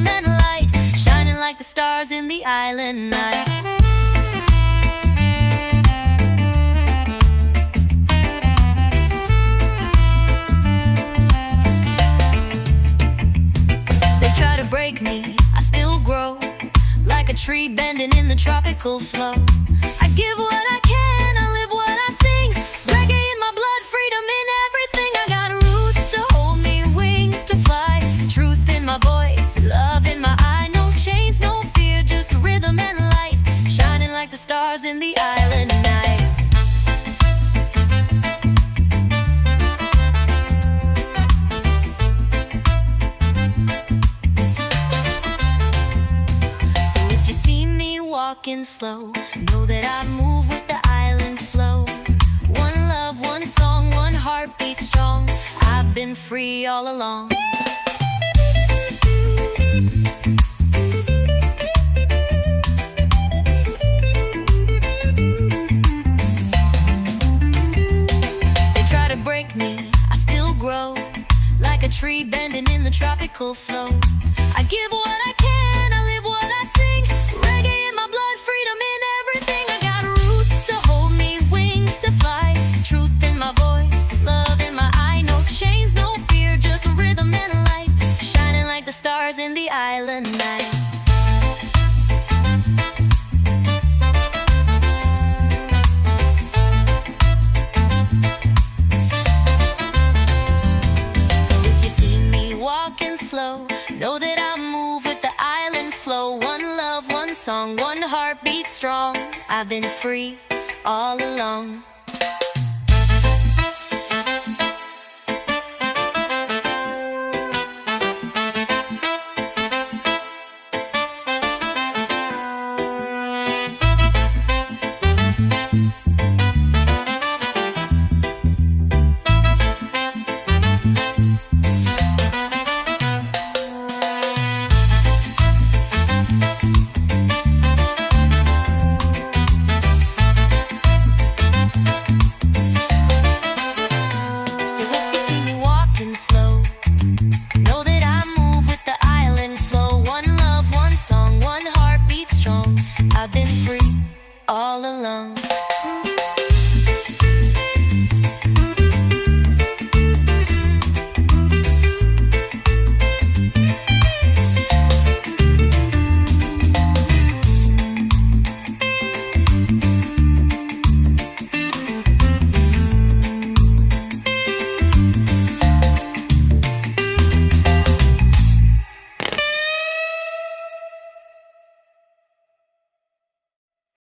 rhythm and light, shining like the stars in the island night. They try to break me, I still grow, like a tree bending in the tropical flow. I give what I can, I live what I sing. Reggae in my blood, freedom in everything. I got roots to hold me, wings to fly, truth in my voice, love in my eye. No chains, no fear, just rhythm and light, shining like the stars in the island night. So if you see me walking slow, know that I move with the island flow. One love, one song, one heartbeat strong. I've been free all along. They try to break me, I still grow, like a tree bending in the tropical flow. I give what I can, I live what I sing. Reggae in my blood, freedom in everything. I got roots to hold me, wings to fly, truth in my voice, love in my eye. No chains, no fear, just rhythm and light, shining like the stars in the island night. So if you see me walking slow, know that I move with the island flow. One love, one song, one heartbeat strong. I've been free all along.